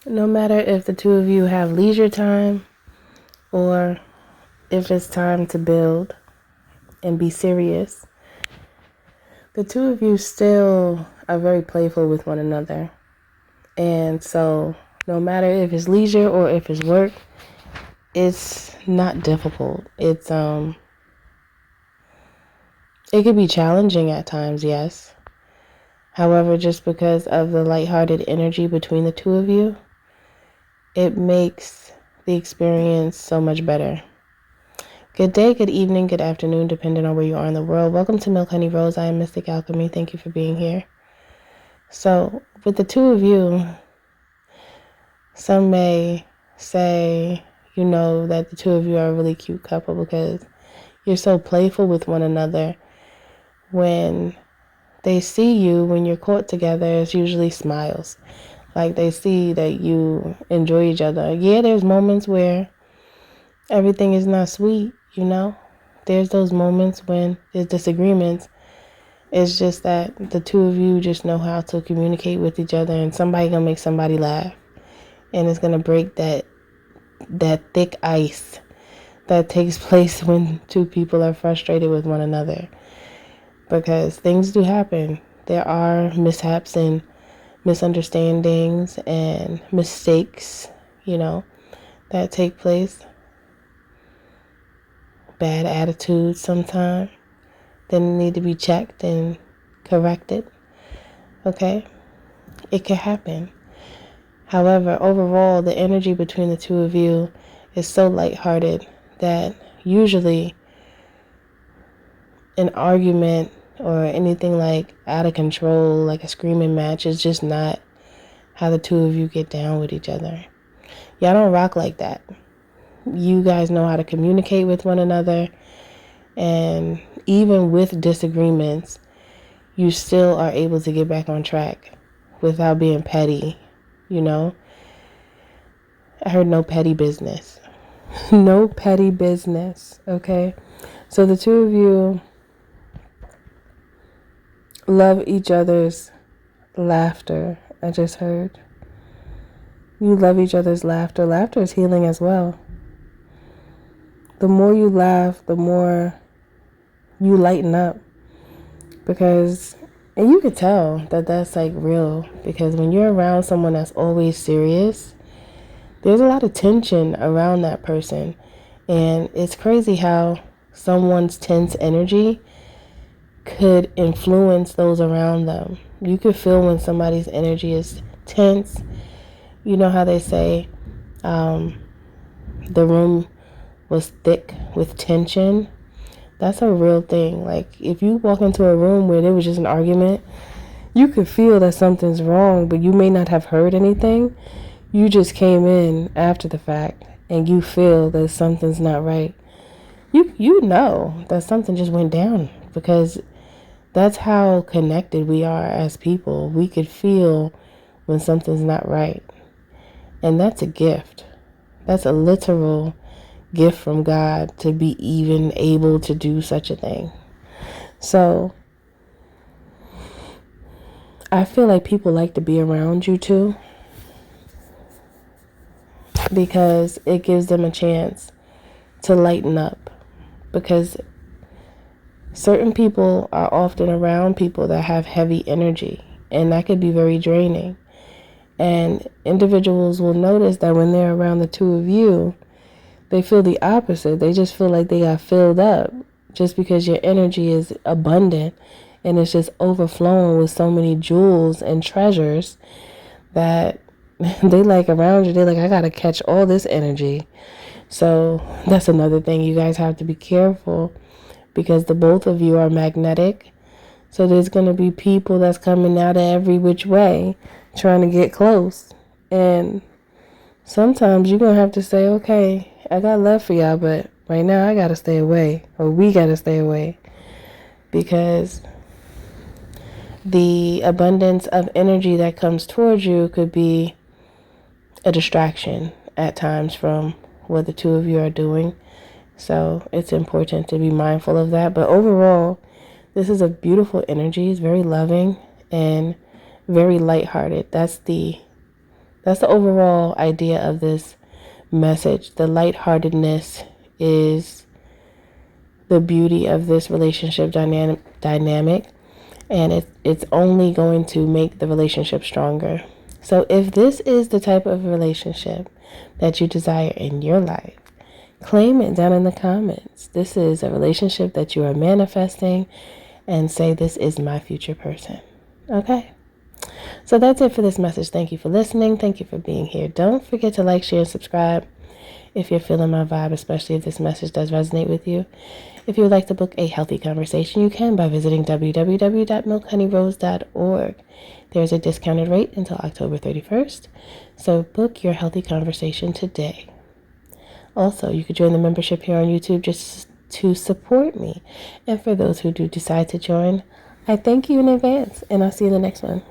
No matter if the two of you have leisure time or if it's time to build and be serious, the two of you still are very playful with one another. And so no matter if it's leisure or if it's work, it's not difficult. It could be challenging at times, yes. However, just because of the lighthearted energy between the two of you, it makes the experience so much better. Good day, good evening, good afternoon, depending on where you are in the world. Welcome to Milk Honey Rose. I am Mystic Alchemy. Thank you for being here. So, with the two of you, some may say, that the two of you are a really cute couple because you're so playful with one another. When they see you, when you're caught together, it's usually smiles. Like they see that you enjoy each other. Yeah, there's moments where everything is not sweet, There's those moments when there's disagreements. It's just that the two of you just know how to communicate with each other, and somebody gonna make somebody laugh. And it's gonna break that thick ice that takes place when two people are frustrated with one another. Because things do happen. There are mishaps and misunderstandings and mistakes, that take place. Bad attitudes sometimes that need to be checked and corrected. Okay? It can happen. However, overall, the energy between the two of you is so lighthearted that usually an argument or anything like out of control, like a screaming match, is just not how the two of you get down with each other. Y'all don't rock like that. You guys know how to communicate with one another, and even with disagreements, you still are able to get back on track without being petty, I heard no petty business. No petty business, okay? So the two of you love each other's laughter, I just heard. You love each other's laughter. Laughter is healing as well. The more you laugh, the more you lighten up. And you could tell that that's like real, because when you're around someone that's always serious, there's a lot of tension around that person. And it's crazy how someone's tense energy could influence those around them. You could feel when somebody's energy is tense. You know how they say the room was thick with tension? That's a real thing. Like, if you walk into a room where there was just an argument, you could feel that something's wrong, but you may not have heard anything. You just came in after the fact, and you feel that something's not right. You know that something just went down, because that's how connected we are as people. We could feel when something's not right. And that's a gift. That's a literal gift from God to be even able to do such a thing. So I feel like people like to be around you too, because it gives them a chance to lighten up. Because certain people are often around people that have heavy energy, and that could be very draining. And individuals will notice that when they're around the two of you, they feel the opposite. They just feel like they got filled up, just because your energy is abundant and it's just overflowing with so many jewels and treasures that they like around you. They're like, I gotta catch all this energy. So that's another thing. You guys have to be careful, because the both of you are magnetic. So there's going to be people that's coming out of every which way trying to get close. And sometimes you're going to have to say, okay, I got love for y'all, but right now I got to stay away, or we got to stay away, because the abundance of energy that comes towards you could be a distraction at times from what the two of you are doing. So it's important to be mindful of that. But overall, this is a beautiful energy. It's very loving and very lighthearted. That's That's the overall idea of this message. The lightheartedness is the beauty of this relationship dynamic, and it's only going to make the relationship stronger. So if this is the type of relationship that you desire in your life, claim it down in the comments. This is a relationship that you are manifesting, and say, this is my future person. Okay? So that's it for this message. Thank you for listening. Thank you for being here. Don't forget to like, share, and subscribe if you're feeling my vibe, especially if this message does resonate with you. If you would like to book a healthy conversation, you can by visiting www.milkhoneyRose.org. There's a discounted rate until October 31st, so book your healthy conversation today. Also, you could join the membership here on YouTube just to support me. And for those who do decide to join, I thank you in advance, and I'll see you in the next one.